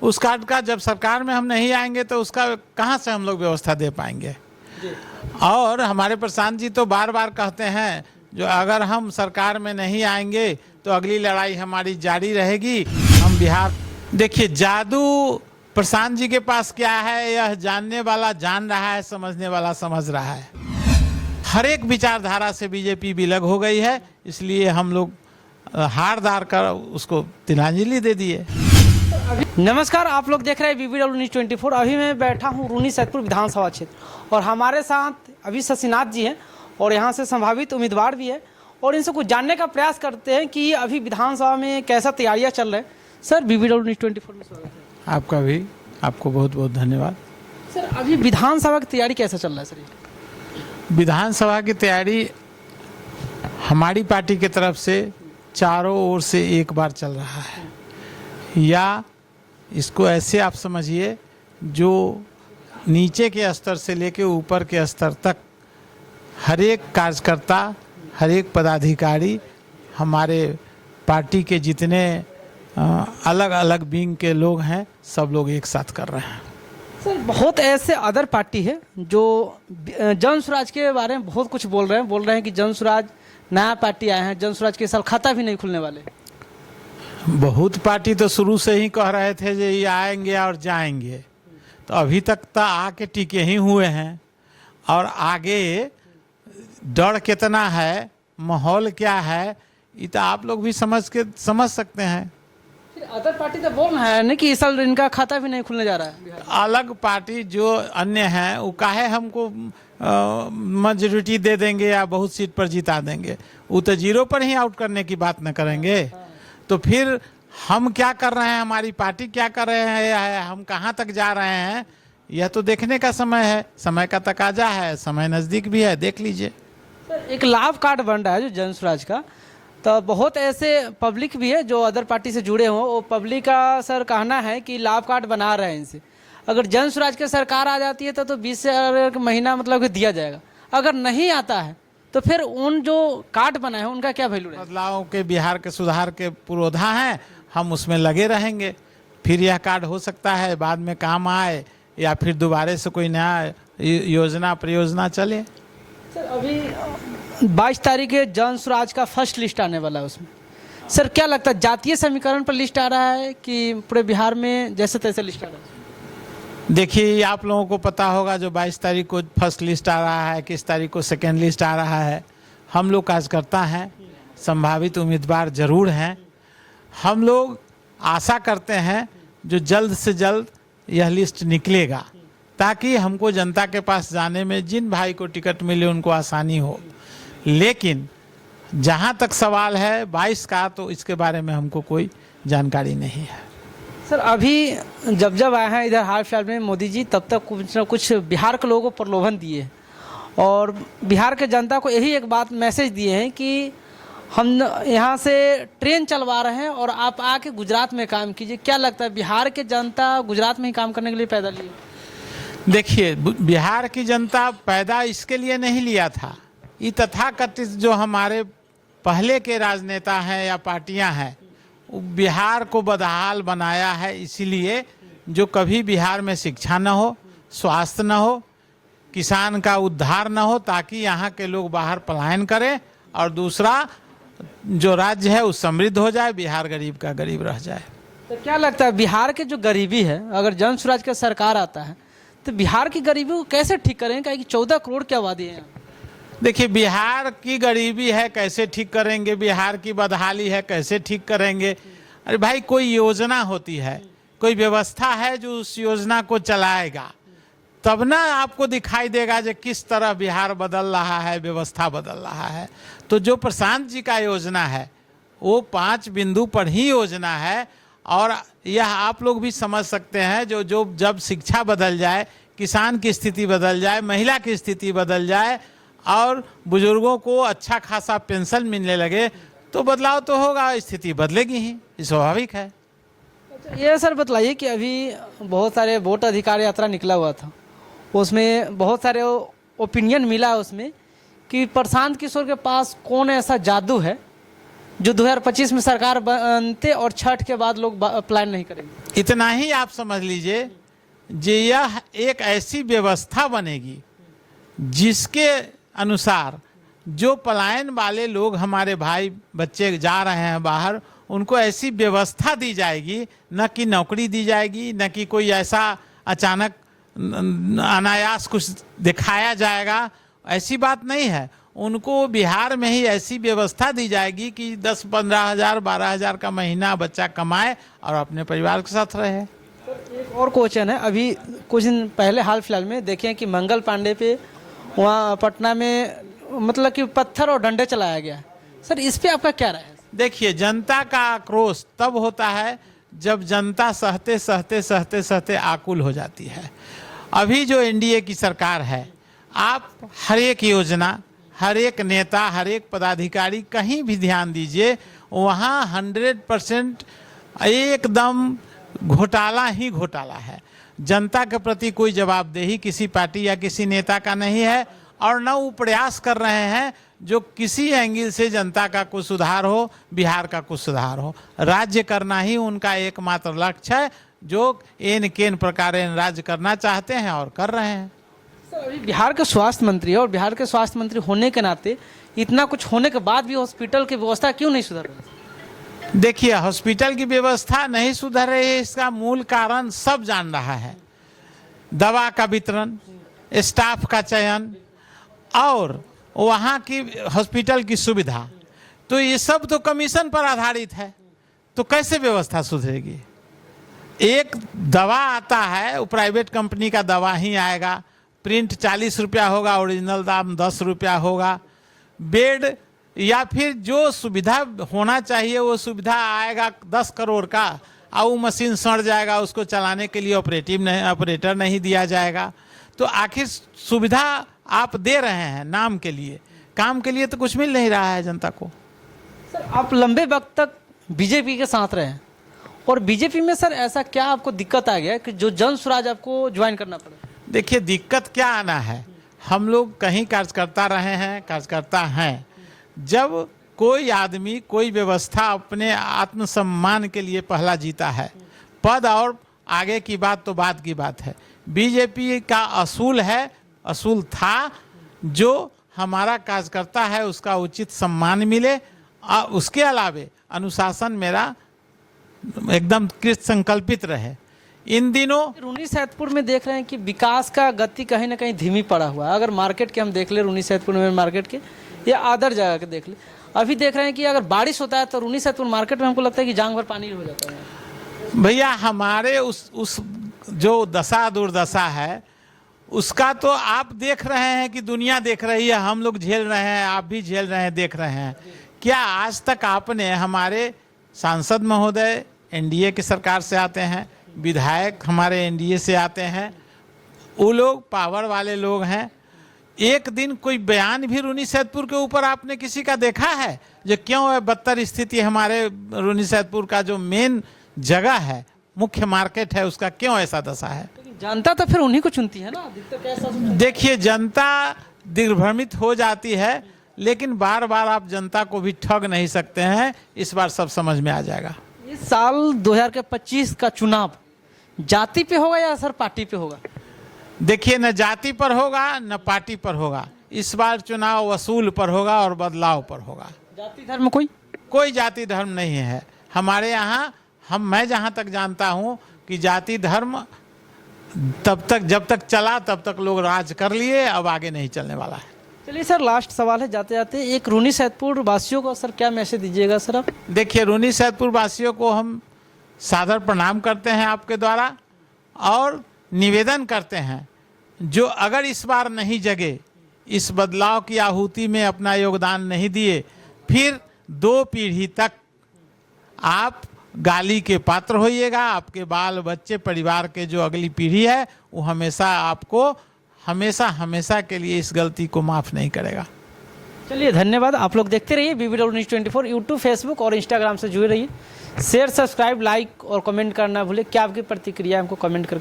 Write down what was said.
उस कार्ड का जब सरकार में हम नहीं आएंगे तो उसका कहाँ से हम लोग व्यवस्था दे पाएंगे। और हमारे प्रशांत जी तो बार बार कहते हैं जो अगर हम सरकार में नहीं आएंगे तो अगली लड़ाई हमारी जारी रहेगी। हम बिहार, देखिए जादू प्रशांत जी के पास क्या है यह जानने वाला जान रहा है, समझने वाला समझ रहा है। हर एक विचारधारा से बीजेपी विलग हो गई है, इसलिए हम लोग हारदार कर उसको तिलांजलि दे दिए। नमस्कार, आप लोग देख रहे हैं BBW न्यूज़ 24। अभी मैं बैठा हूँ रूनी सैदपुर विधानसभा क्षेत्र और हमारे साथ अभी शशिनाथ जी हैं और यहाँ से संभावित उम्मीदवार भी है और इनसे कुछ जानने का प्रयास करते हैं कि अभी विधानसभा में कैसा तैयारियाँ चल रही है। सर, BBW न्यूज़ 24 में स्वागत है। आपका भी, आपको बहुत बहुत धन्यवाद। सर, अभी विधानसभा की तैयारी कैसा चल रहा है? सर, विधानसभा की तैयारी हमारी पार्टी की तरफ से चारों ओर से एक बार चल रहा है, या इसको ऐसे आप समझिए जो नीचे के स्तर से लेकर ऊपर के स्तर तक हर एक कार्यकर्ता, हर एक पदाधिकारी, हमारे पार्टी के जितने अलग अलग विंग के लोग हैं, सब लोग एक साथ कर रहे हैं। सर, बहुत ऐसे अदर पार्टी है जो जन स्वराज के बारे में बहुत कुछ बोल रहे हैं कि जन स्वराज नया पार्टी आए हैं, जन स्वराज के साल खाता भी नहीं खुलने वाले। बहुत पार्टी तो शुरू से ही कह रहे थे जो ये आएंगे और जाएंगे, तो अभी तक तो आके टिके ही हुए हैं। और आगे डर कितना है, माहौल क्या है, ये तो आप लोग भी समझ सकते हैं। फिर अदर पार्टी तो बोल रहे हैं ना कि इस साल इनका खाता भी नहीं खुलने जा रहा है। अलग पार्टी जो अन्य हैं वो काहे हमको मेजोरिटी दे देंगे या बहुत सीट पर जिता देंगे, वो तो जीरो पर ही आउट करने की बात न करेंगे। तो फिर हम क्या कर रहे हैं, हमारी पार्टी क्या कर रहे हैं, हम कहाँ तक जा रहे हैं, यह तो देखने का समय है, समय का तकाजा है, समय नज़दीक भी है, देख लीजिए। सर, एक लाभ कार्ड बन रहा है जो जन स्वराज का, तो बहुत ऐसे पब्लिक भी है जो अदर पार्टी से जुड़े हों, वो पब्लिक का सर कहना है कि लाभ कार्ड बना रहे हैं इनसे। अगर जन स्वराज की सरकार आ जाती है तो 20,000 महीना मतलब कि दिया जाएगा। अगर नहीं आता है तो फिर उन जो कार्ड बनाए हैं उनका क्या वैल्यू रहेगा? बदलाव के, बिहार के सुधार के पुरोधा हैं, हम उसमें लगे रहेंगे। फिर यह कार्ड हो सकता है बाद में काम आए या फिर दोबारा से कोई नया योजना परियोजना चले। सर, अभी 22 तारीख के जन स्वराज का फर्स्ट लिस्ट आने वाला है, उसमें सर क्या लगता है जातीय समीकरण पर लिस्ट आ रहा है कि पूरे बिहार में जैसे तैसे लिस्ट आ रहा है? देखिए, आप लोगों को पता होगा जो 22 तारीख को फर्स्ट लिस्ट आ रहा है, किस तारीख को सेकेंड लिस्ट आ रहा है। हम लोग कार्यकर्ता हैं, संभावित उम्मीदवार जरूर हैं। हम लोग आशा करते हैं जो जल्द से जल्द यह लिस्ट निकलेगा ताकि हमको जनता के पास जाने में जिन भाई को टिकट मिले उनको आसानी हो। लेकिन जहां तक सवाल है 22 का, तो इसके बारे में हमको कोई जानकारी नहीं है। सर, अभी जब आए हैं इधर हाल फिलहाल में मोदी जी, तब तक कुछ न कुछ बिहार के लोगों को प्रलोभन दिए और बिहार के जनता को यही एक बात मैसेज दिए हैं कि हम यहाँ से ट्रेन चलवा रहे हैं और आप आके गुजरात में काम कीजिए। क्या लगता है बिहार के जनता गुजरात में ही काम करने के लिए पैदा लिए? देखिए, बिहार की जनता पैदा इसके लिए नहीं लिया था। ये तथाकथित जो हमारे पहले के राजनेता हैं या पार्टियां हैं, बिहार को बदहाल बनाया है, इसीलिए जो कभी बिहार में शिक्षा न हो, स्वास्थ्य न हो, किसान का उद्धार न हो, ताकि यहाँ के लोग बाहर पलायन करें और दूसरा जो राज्य है वो समृद्ध हो जाए, बिहार गरीब का गरीब रह जाए। तो क्या लगता है बिहार के जो गरीबी है, अगर जन स्वराज का सरकार आता है तो बिहार की गरीबी को कैसे ठीक करेंगे? कि 14 करोड़ की आबादी है। देखिए, बिहार की गरीबी है कैसे ठीक करेंगे, बिहार की बदहाली है कैसे ठीक करेंगे? अरे भाई, कोई योजना होती है, कोई व्यवस्था है जो उस योजना को चलाएगा, तब ना आपको दिखाई देगा जो किस तरह बिहार बदल रहा है, व्यवस्था बदल रहा है। तो जो प्रशांत जी का योजना है वो 5 बिंदु पर ही योजना है और यह आप लोग भी समझ सकते हैं जो जब शिक्षा बदल जाए, किसान की स्थिति बदल जाए, महिला की स्थिति बदल जाए और बुजुर्गों को अच्छा खासा पेंशन मिलने लगे तो बदलाव तो होगा, स्थिति बदलेगी ही, स्वाभाविक है। ये सर बतलाइए कि अभी बहुत सारे वोट अधिकार यात्रा निकला हुआ था, उसमें बहुत सारे ओपिनियन मिला उसमें कि प्रशांत किशोर के पास कौन ऐसा जादू है जो 2025 में सरकार बनते और छठ के बाद लोग प्लान नहीं करेंगे। इतना ही आप समझ लीजिए जे यह एक ऐसी व्यवस्था बनेगी जिसके अनुसार जो पलायन वाले लोग हमारे भाई बच्चे जा रहे हैं बाहर, उनको ऐसी व्यवस्था दी जाएगी, न कि नौकरी दी जाएगी, न कि कोई ऐसा अचानक अनायास कुछ दिखाया जाएगा, ऐसी बात नहीं है। उनको बिहार में ही ऐसी व्यवस्था दी जाएगी कि 10-15 हज़ार 12 हज़ार का महीना बच्चा कमाए और अपने परिवार के साथ रहे। एक और क्वेश्चन है, अभी कुछ दिन पहले हाल फिलहाल में देखें कि मंगल पांडे पे वहाँ पटना में मतलब कि पत्थर और डंडे चलाया गया। सर इस पे आपका क्या राय है? देखिए, जनता का आक्रोश तब होता है जब जनता सहते सहते सहते सहते आकुल हो जाती है। अभी जो एनडीए की सरकार है, आप हर एक योजना, हर एक नेता, हर एक पदाधिकारी कहीं भी ध्यान दीजिए, वहाँ 100% एकदम घोटाला ही घोटाला है। जनता के प्रति कोई जवाबदेही किसी पार्टी या किसी नेता का नहीं है, और न वो प्रयास कर रहे हैं जो किसी एंगल से जनता का कुछ सुधार हो, बिहार का कुछ सुधार हो। राज्य करना ही उनका एकमात्र लक्ष्य है, जो एन केन प्रकार राज्य करना चाहते हैं और कर रहे हैं। सर अभी बिहार के स्वास्थ्य मंत्री है, और बिहार के स्वास्थ्य मंत्री होने के नाते इतना कुछ होने के बाद भी हॉस्पिटल की व्यवस्था क्यों नहीं सुधर रही? देखिए, हॉस्पिटल की व्यवस्था नहीं सुधर रही है, इसका मूल कारण सब जान रहा है। दवा का वितरण, स्टाफ का चयन और वहाँ की हॉस्पिटल की सुविधा, तो ये सब तो कमीशन पर आधारित है, तो कैसे व्यवस्था सुधरेगी? एक दवा आता है, वो प्राइवेट कंपनी का दवा ही आएगा, प्रिंट 40 रुपया होगा, ओरिजिनल दाम 10 रुपया होगा। बेड या फिर जो सुविधा होना चाहिए वो सुविधा आएगा 10 करोड़ का, और वो मशीन सड़ जाएगा, उसको चलाने के लिए ऑपरेटर नहीं दिया जाएगा। तो आखिर सुविधा आप दे रहे हैं नाम के लिए, काम के लिए तो कुछ मिल नहीं रहा है जनता को। सर आप लंबे वक्त तक बीजेपी के साथ रहे, और बीजेपी में सर ऐसा क्या आपको दिक्कत आ गया कि जो जन स्वराज आपको ज्वाइन करना पड़ा? देखिए, दिक्कत क्या आना है, हम लोग कहीं कार्यकर्ता रहे हैं, कार्यकर्ता हैं। जब कोई आदमी कोई व्यवस्था अपने आत्मसम्मान के लिए पहला जीता है, पद और आगे की बात तो बाद की बात है। बीजेपी का असूल है, असूल था, जो हमारा कार्यकर्ता है उसका उचित सम्मान मिले, और उसके अलावे अनुशासन मेरा एकदम कृत संकल्पित रहे। इन दिनों रूनी सैदपुर में देख रहे हैं कि विकास का गति कहीं ना कहीं धीमी पड़ा हुआ है। अगर मार्केट के हम देख ले, रूनी सैदपुर में मार्केट के या अदर जगह के देख ले, अभी देख रहे हैं कि अगर बारिश होता है तो रूनी सैदपुर मार्केट में हमको लगता है कि जांग भर पानी हो जाता है। भैया, हमारे उस जो दशा दुर्दशा है उसका तो आप देख रहे हैं कि दुनिया देख रही है, हम लोग झेल रहे हैं, आप भी झेल रहे हैं, देख रहे हैं। क्या आज तक आपने हमारे सांसद महोदय एनडीए की सरकार से आते हैं, विधायक हमारे एनडीए से आते हैं, वो लोग पावर वाले लोग हैं, एक दिन कोई बयान भी रूनी सैदपुर के ऊपर आपने किसी का देखा है? जो क्यों है बदतर स्थिति हमारे रूनी सैदपुर का जो मेन जगह है, मुख्य मार्केट है, उसका क्यों ऐसा दशा है? जनता तो फिर उन्हीं को चुनती है ना। देखिए, जनता दिग्भ्रमित हो जाती है, लेकिन बार बार आप जनता को भी ठग नहीं सकते हैं। इस बार सब समझ में आ जाएगा। इस साल 2025 का चुनाव जाति पे होगा या सर पार्टी पे होगा? देखिए, न जाति पर होगा न पार्टी पर होगा। इस बार चुनाव वसूल पर होगा और बदलाव पर होगा। जाति धर्म कोई जाति धर्म नहीं है हमारे यहाँ। मैं जहाँ तक जानता हूँ कि जाति धर्म तब तक जब तक चला तब तक लोग राज कर लिए, अब आगे नहीं चलने वाला है। चलिए सर, लास्ट सवाल है जाते जाते, एक रूनी सैदपुर वासियों को सर क्या मैसेज दीजिएगा सर आप? देखिए, रूनी सैदपुर वासियों को हम सादर प्रणाम करते हैं आपके द्वारा, और निवेदन करते हैं जो अगर इस बार नहीं जगे, इस बदलाव की आहुति में अपना योगदान नहीं दिए, फिर 2 पीढ़ी तक आप गाली के पात्र होइएगा। आपके बाल बच्चे, परिवार के जो अगली पीढ़ी है, वो हमेशा आपको हमेशा के लिए इस गलती को माफ़ नहीं करेगा। चलिए धन्यवाद। आप लोग देखते रहिए BBW News 24, यूट्यूब, फेसबुक और इंस्टाग्राम से जुड़े रहिए। शेयर, सब्सक्राइब, लाइक और कमेंट करना भूले। क्या आपकी प्रतिक्रिया हमको कमेंट करके